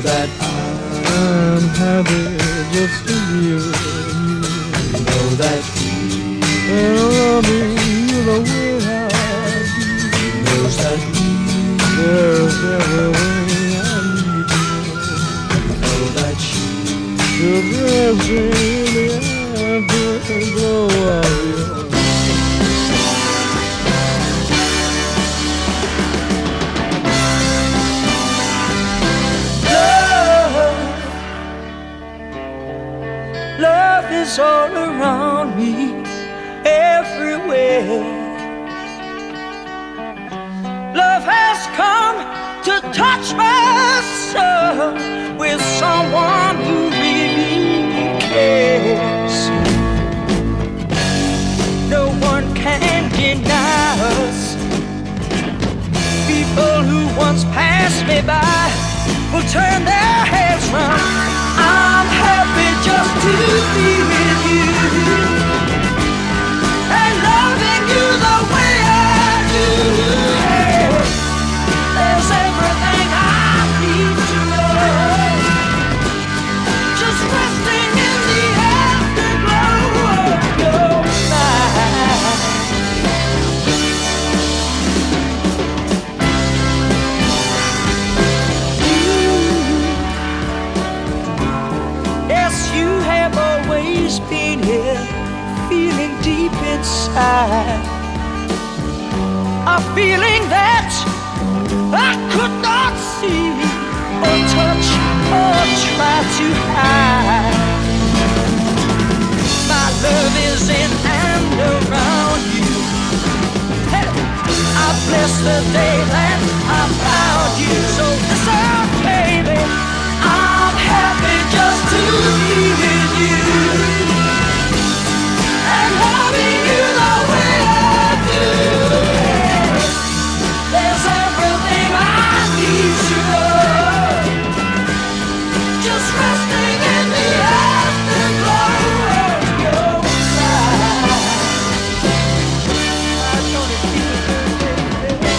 that I'm happy just to be with you. Know that I'm loving you the way I do. Knows that there's every way I need you. Know that you're dancing in the afterglow of your love is all around me, everywhere. Love has come to touch my soul with someone who really cares. No one can deny us. People who once passed me by will turn their heads round. I'm happy just to be with you and loving you the way I do. There's everything I need to know, just resting in the afterglow of your night. Yes, you have always been here, feeling deep inside, a feeling that I could not see or touch or try to hide. My love is in and around you. Hey, I bless the day that I found you. So listen, baby, I'm happy just to be with you and loving you the way I do. There's everything I need to know, just resting in the afterglow of your night. I don't feel good, baby.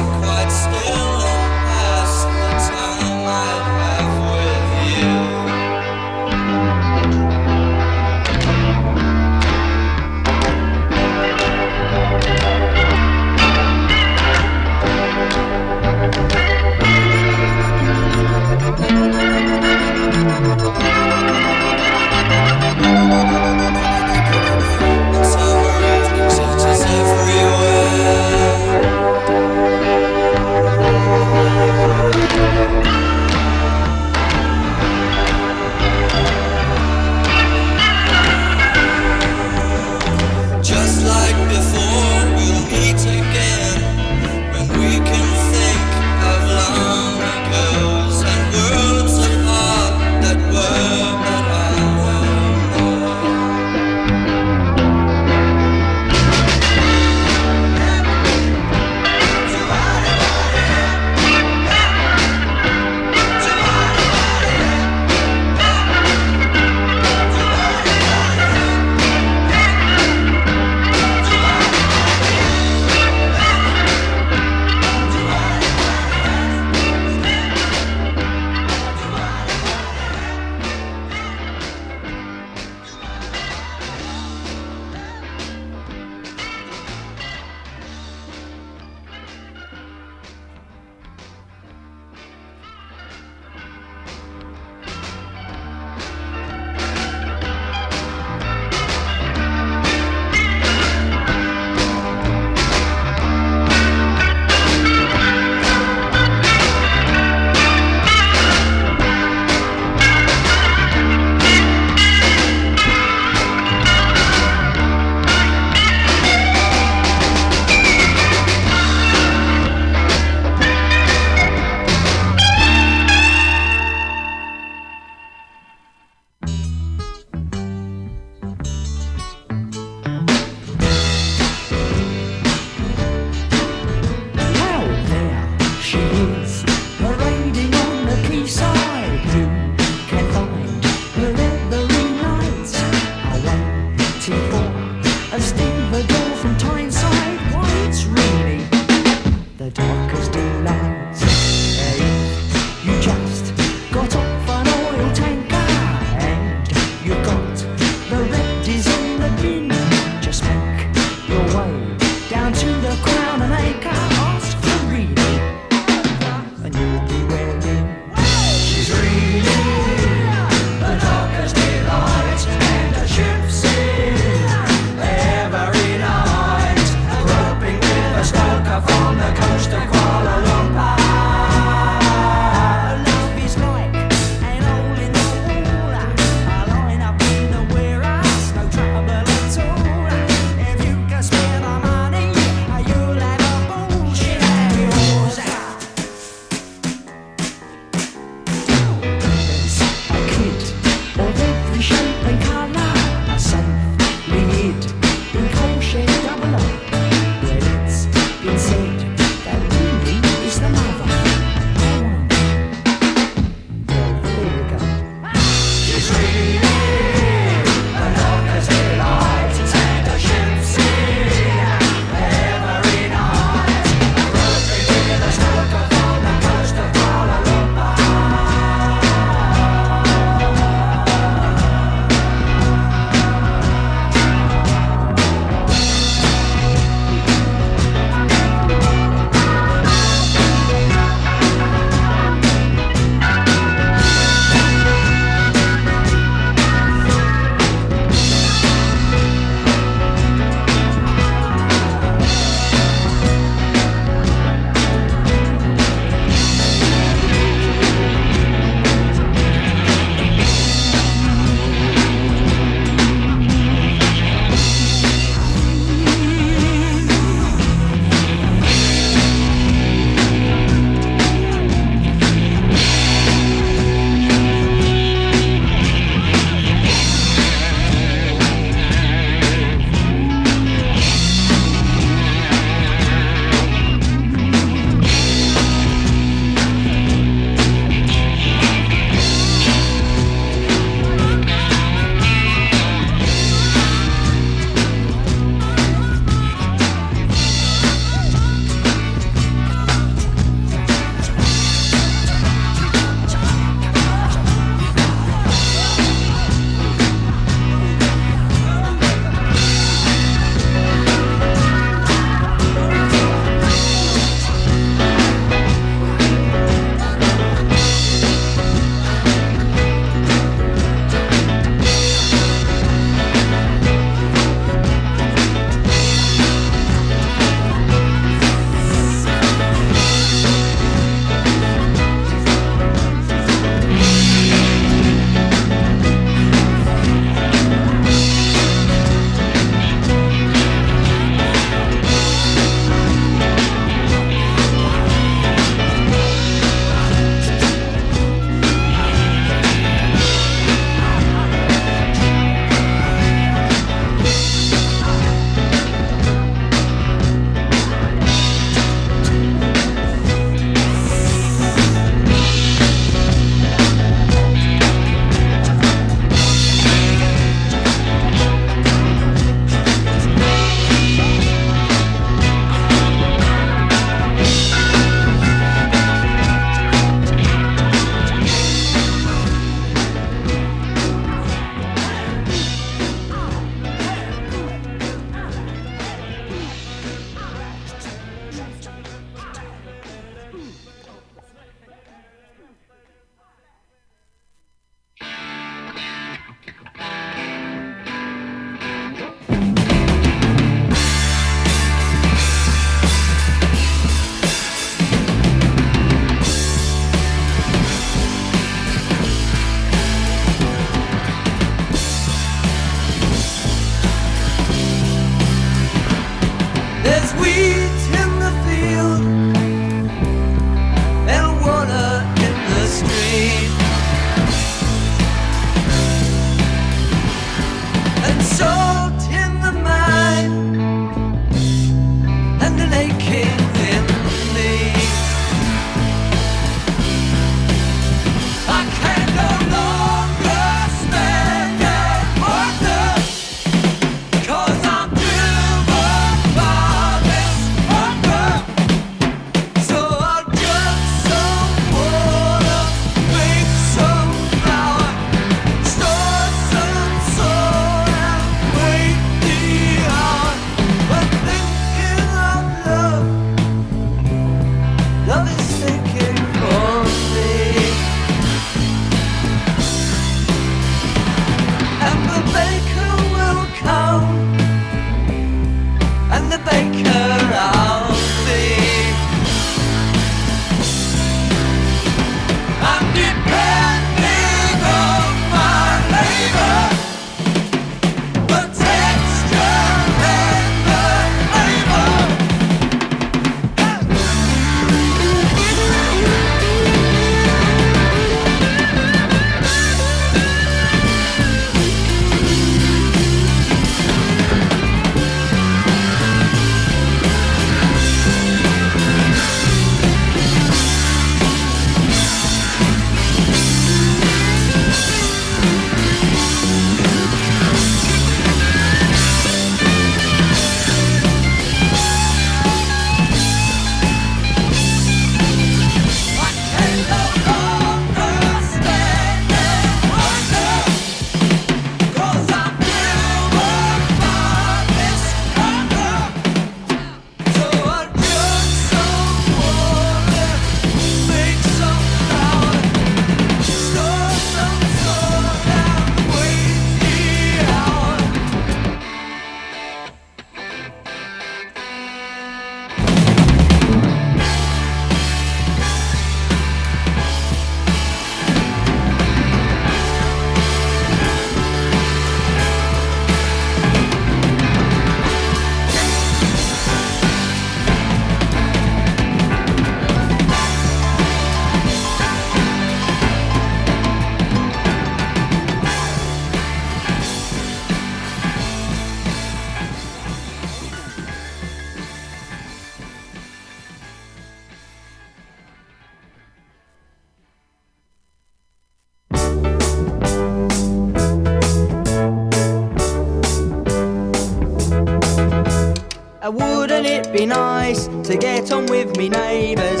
nice to get on with me neighbours,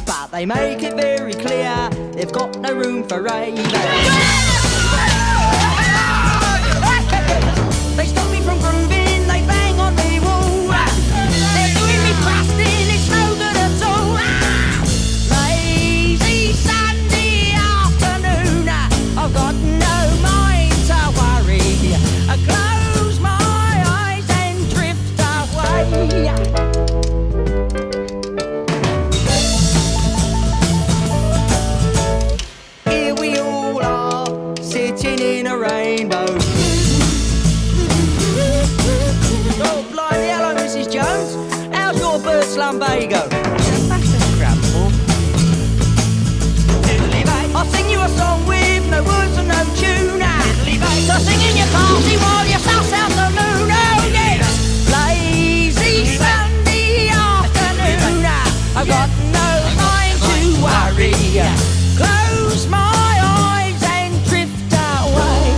but they make it very clear they've got no room for ravers. They stop me from grooving, they bang on me wall. They're doing me busting, it's no good at all. Lazy Sunday afternoon, I've got no mind to worry. I close my eyes and drift away. Here we all are, sitting in a rainbow. Oh, blimey, hello, Mrs. Jones. How's your bird slumbago? That's a scramble. I'll sing you a song with no words and no tune. So sing in your party while you suss out the moon. Oh, yes. Lazy Sunday afternoon, I've got no mind to worry. Close my eyes and drift away.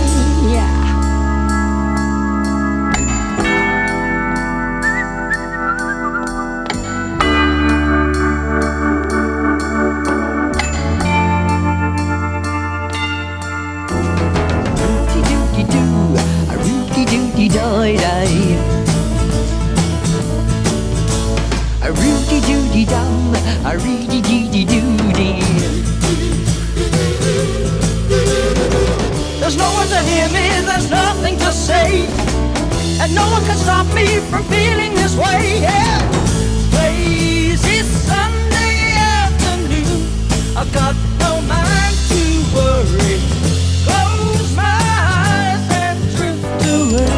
A rooty dooty die die. A rooty dooty dum, a reedy deedy doody. There's no one to hear me, there's nothing to say, and no one can stop me from feeling this way. Yeah. Lazy Sunday afternoon, I've got no mind to worry. Close my eyes and drift away.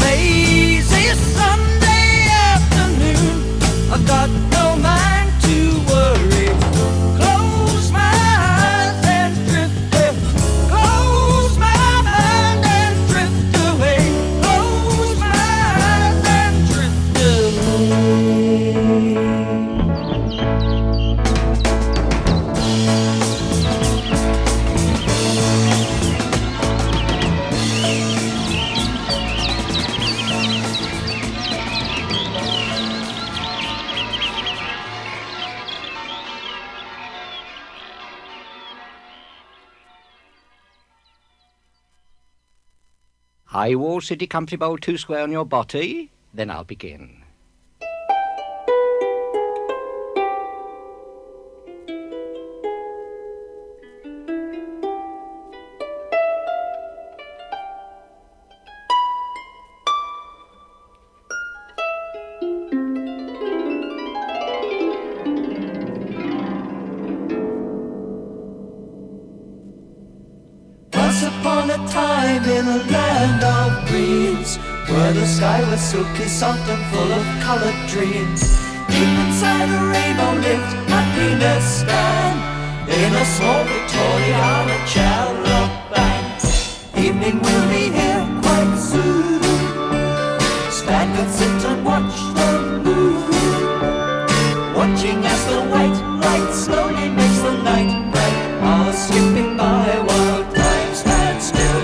Lazy Sunday afternoon, I've got no mind to worry. Close my eyes and drift away. Close my mind and drift away. Close my eyes and drift away. High wall, city, country bowl, 2 square on your body. Then I'll begin. Once upon a time in a land of dreams, where the sky was silky soft and full of coloured dreams, deep inside a rainbow lived happiness stand, in a small Victoriana child rock band. Evening will be here quite soon, Stan could sit and watch the moon, watching as the white light slowly makes the night bright. Hours skipping by while time stands still.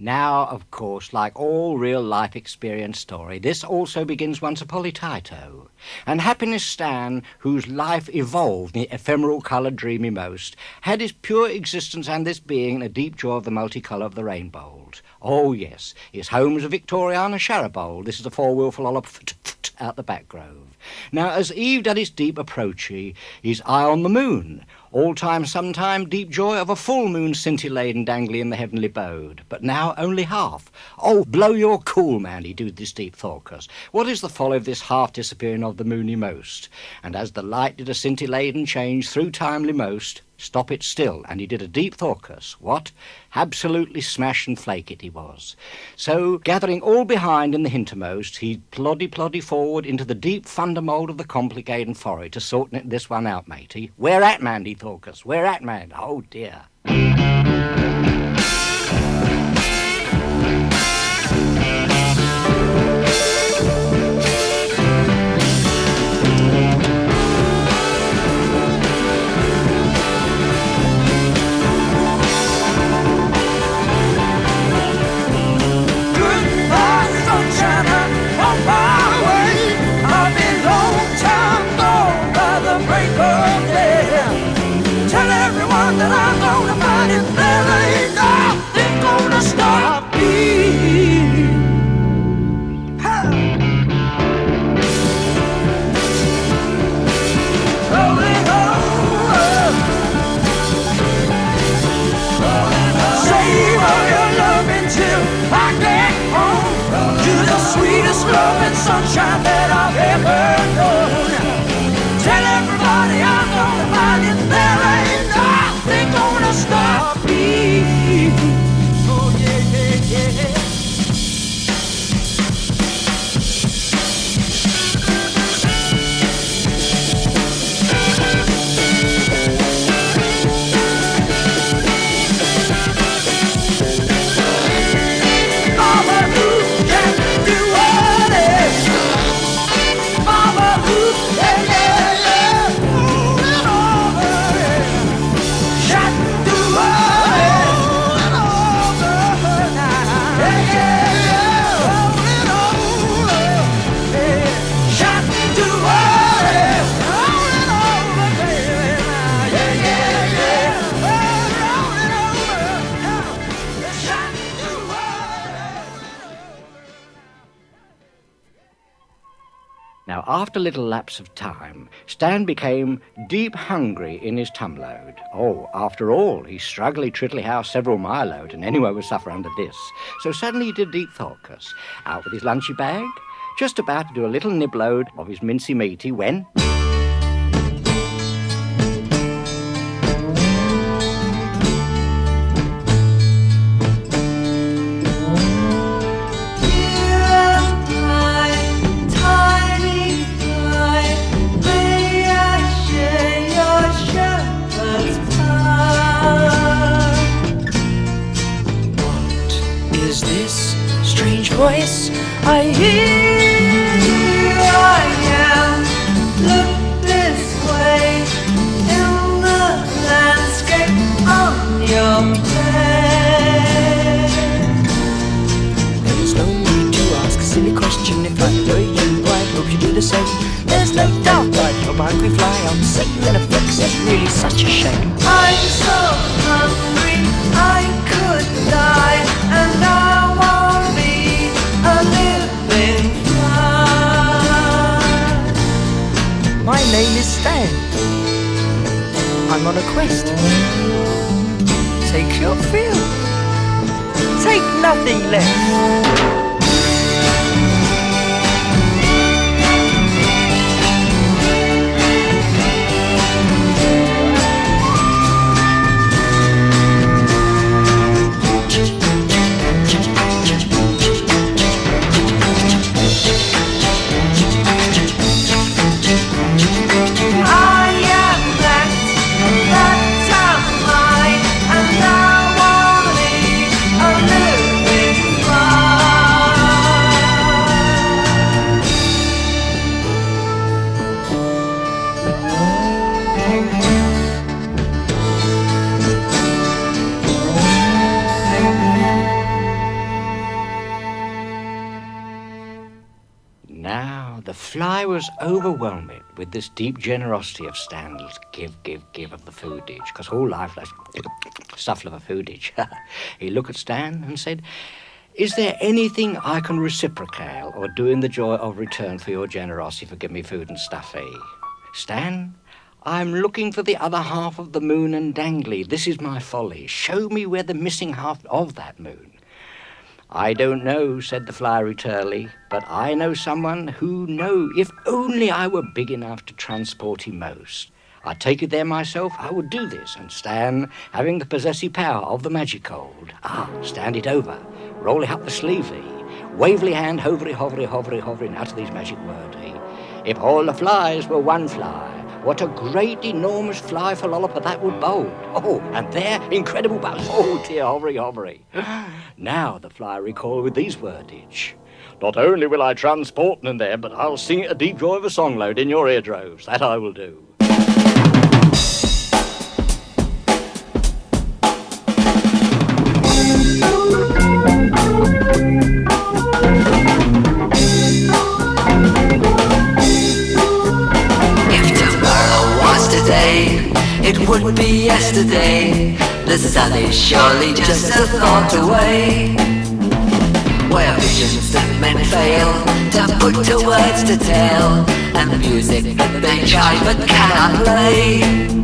Now, of course, like all real-life experience story, this also begins once upon a Tito. And Happiness Stan, whose life evolved in the ephemeral coloured dreamy most, had his pure existence and this being in a deep joy of the multicolour of the rainbow. Oh, yes, his home was a Victoriana Sharabold. This is a four-wheel full out the back grove. Now, as eve did his deep approachy, his eye on the moon, all time, sometime, deep joy of a full moon scintillating dangling in the heavenly bode. But now only half. Oh, blow your cool, man, he do this deep thoughtless. What is the folly of this half disappearing of the moony most? And as the light did a scintillating change through timely most, stop it still, and he did a deep thoughtless. What? Absolutely smash and flake it he was. So, gathering all behind in the hintermost, he ploddy forward into the deep thundermold of the complicated foray to sort this one out, matey. Where at, man, he thoughtless? Where at, man? Oh, dear. That I'm gonna find it, there ain't nothing gonna stop me. Rolling over, save all your love until I get home to the sweetest love and sunshine that I've ever known. Tell everybody I'm gonna find it, there ain't nothing gonna stop me. Oh yeah. Mama, who can do what is? Mama, who can Now, after a little lapse of time, Stan became deep hungry in his tumload. Oh, after all, he struggly triddly house several mile out, and anyone would suffer under this. So suddenly he did deep thoughtless, out with his lunchy bag, just about to do a little nibload of his mincy meaty when... voice I hear, here I am, look this way, in the landscape on your bed. There's no need to ask a silly question. If I were you, I hope you do the same. There's no doubt I'd hope I could fly on Satan and effects. It's really such a shame. I'm so hungry, I could die, and I won't be a living fly. My name is Stan. I'm on a quest. Take your fill. Take nothing less. Living fly. fly was overwhelmed with this deep generosity of Stan's give of the foodage, because all life is stuff of a foodage. He looked at Stan and said, "Is there anything I can reciprocate or do in the joy of return for your generosity for giving me food and stuff, eh?" "Stan, I'm looking for the other half of the moon and dangly. This is my folly. Show me where the missing half of that moon." "I don't know," said the fly returnally, "but I know someone who know. If only I were big enough to transport him most. I'd take it there myself, I would do this." And Stan, having the possessive power of the magic hold, stand it over, roll it up the sleevely, wavely hand, hovering, utter these magic words, eh? "If all the flies were one fly, what a great, enormous fly for lollipop that would bold. Oh, and there, incredible buzz. Oh, dear, hovery. Now the fly recalled with these wordage. "Not only will I transport them there, but I'll sing it a deep joy of a song load in your eardroves. That I will do." It would be yesterday. The sun is surely just a thought away. Where visions that men fail to put to words to tell, and music that they try but cannot play.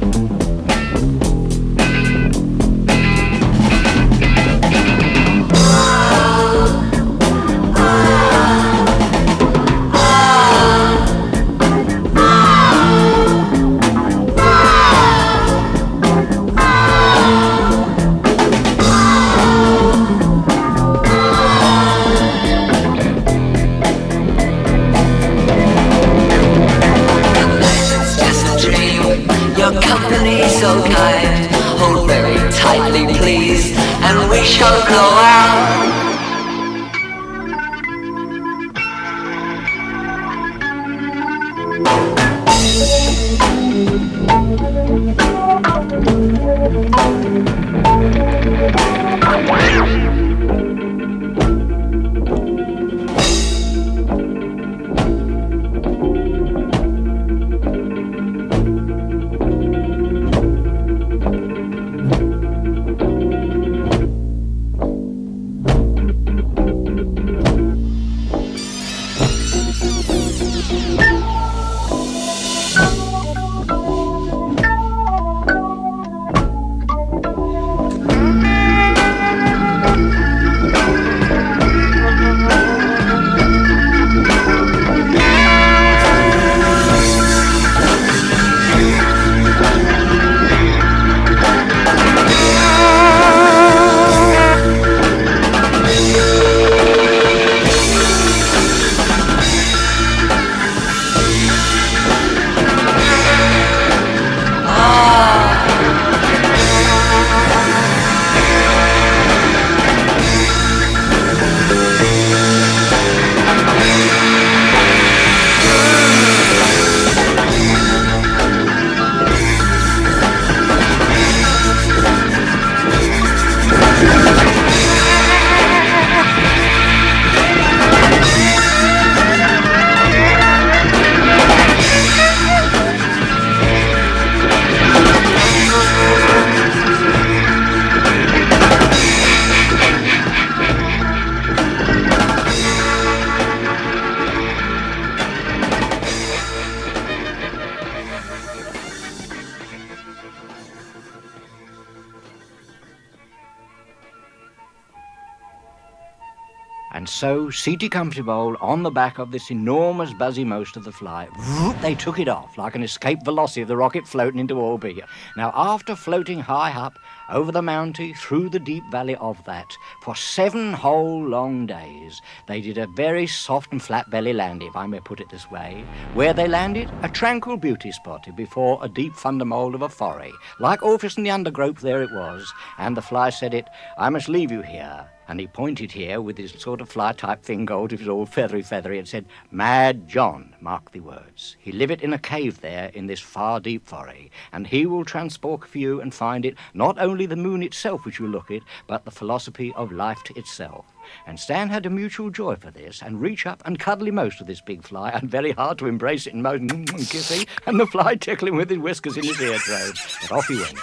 So kind, hold very tightly please, and we shall go out. And so, seated comfortable on the back of this enormous buzzy most of the fly, they took it off like an escape velocity of the rocket floating into orbit. Now, after floating high up over the mountain through the deep valley of that, for 7 whole long days, they did a very soft and flat belly landing, if I may put it this way. Where they landed, a tranquil beauty spot before a deep thundermold of a foray. Like Orpheus in the undergrowth, there it was, and the fly said it, "I must leave you here. And he pointed here with his sort of fly-type fingerhold, it was all feathery, and said, Mad John, mark the words. He liveth in a cave there in this far deep foray, and he will transport for you and find it not only the moon itself which you look at, but the philosophy of life itself. And Stan had a mutual joy for this, and reach up and cuddly most of this big fly, and very hard to embrace it and most and kissing, and the fly tickling with his whiskers in his eardrum. But off he went.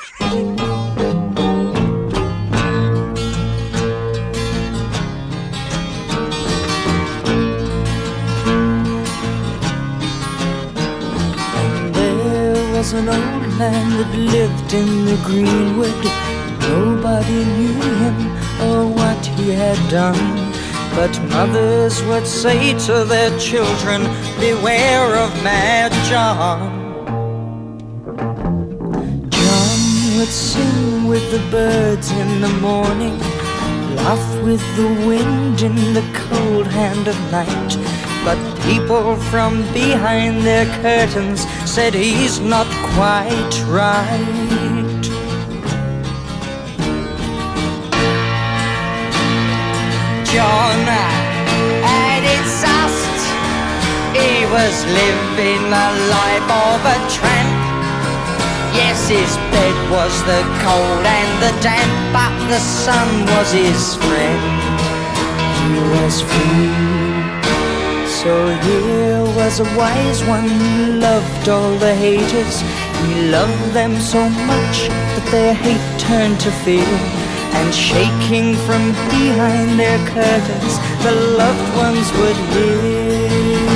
An old man that lived in the greenwood. Nobody knew him or what he had done, but mothers would say to their children, beware of Mad John. John would sing with the birds in the morning, laugh with the wind in the cold hand of night. But people from behind their curtains said he's not quite right. John had it sussed. He was living the life of a tramp. Yes, his bed was the cold and the damp, but the sun was his friend. He was free. So here was a wise one who loved all the haters. He loved them so much that their hate turned to fear. And shaking from behind their curtains, the loved ones would hear.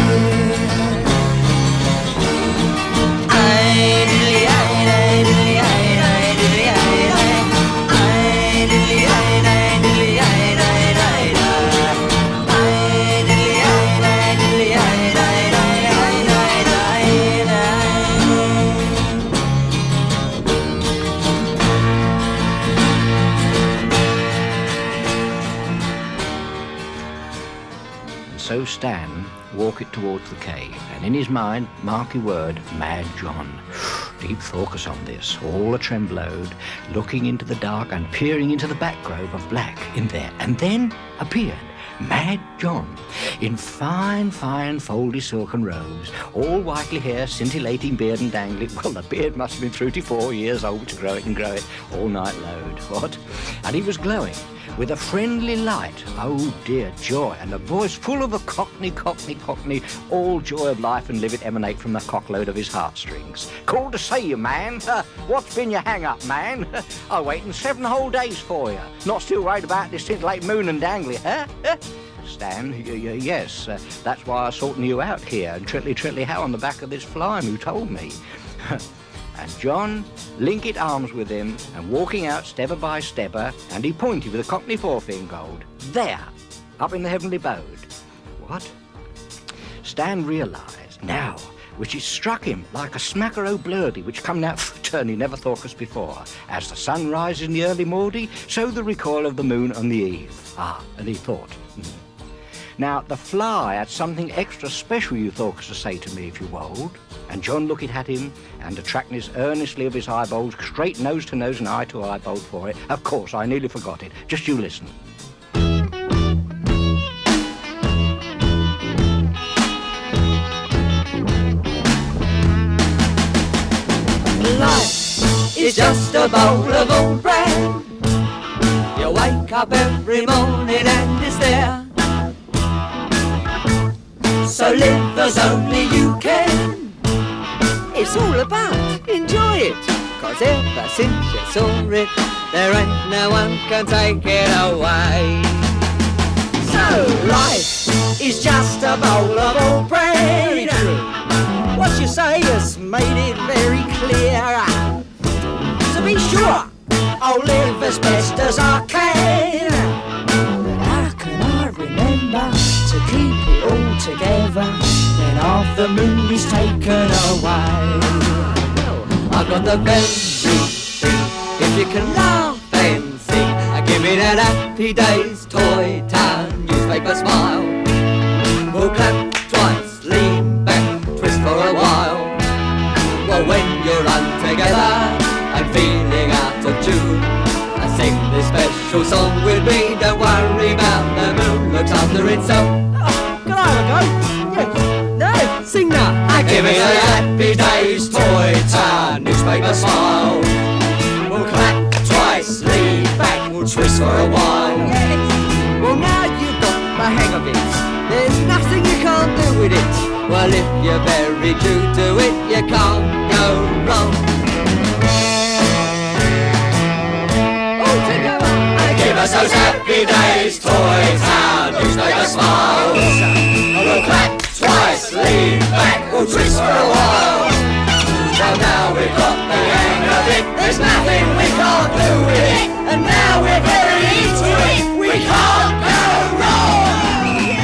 So Stan walked towards the cave, and in his mind, marky word, Mad John. Deep focus on this, all a tremblowed, looking into the dark and peering into the backgrove of black in there, and then appeared Mad John, in fine, foldy silken robes, all whitely hair, scintillating beard and dangling. Well, the beard must have been 34 years old to grow it all night load. What? And he was glowing with a friendly light. Oh dear, joy, and a voice full of a cockney, all joy of life and live it emanate from the cockload of his heartstrings. Called to see you, man. What's been your hang-up, man? I'm waiting 7 whole days for you. Not still worried about this scintillating moon and dangly, huh? Stan, yes, that's why I sorting you out here, and trittly how on the back of this fly who told me. And John linked arms with him, and walking out stepper by stepper, and he pointed with a cockney forefinger, there, up in the heavenly abode. What? Stan realised now, which it struck him like a smacker o' blurdy, which come out for a turn he never thought us before. As the sun rises in the early morning, so the recoil of the moon on the eve. And he thought, Now, the fly had something extra special you thought to say to me if you wold. And John looked at him, and attracting earnestly of his eyeballs, straight nose to nose and eye to eyeball for it. Of course, I nearly forgot it. Just you listen. Life is just a bowl of old bread. You wake up every morning and it's there. So live as only you can. It's all about enjoy it, 'cause ever since you saw it, there ain't no one can take it away. So life is just a bowl of old bread. What you say has made it very clear. To be sure, I'll live as best as I can. But how can I remember to keep it all together when half the moon is taken away? I've got the very thing, if you can laugh and sing. Give me that happy days toy town newspaper smile. We'll clap twice, lean back, twist for a while. Well, when you're untogether and feeling out of tune, sing this special song with me, don't worry Happy about the moon looks after itself. Can I have a go? Yes. No, sing that. Give me a Happy Days Toy Town newspaper smile. We'll clap twice, lean back, we'll twist for a while. Yes. Well, now you've got the hang of it. There's nothing you can't do with it. Well, if you're very true to it, you can't go wrong. All together. Give us those Happy Days Toy Town newspaper smiles. We'll clap twice, lean back, we'll twist for a while. Well, now we've got the hang of it, there's nothing we can't do with it. And now we're very into it, we can't go wrong.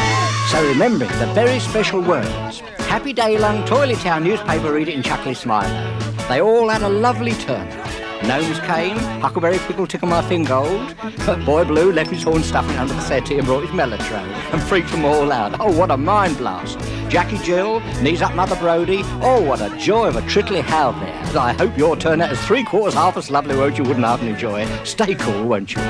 So remembering the very special words, Happy Day Long Toilet Town newspaper reader in Chuckly Smilo. They all had a lovely turnout. Gnomes came, Huckleberry Pickle Tickle My Fingold, but Boy Blue left his horn stuffing under the settee and brought his mellotron and freaked them all out. Oh, what a mind blast. Jackie Jill, Knees Up Mother Brodie, oh, what a joy of a trickly howl there. I hope your turnout is 3/4 half as lovely, won't you? Wouldn't half enjoy it. Stay cool, won't you?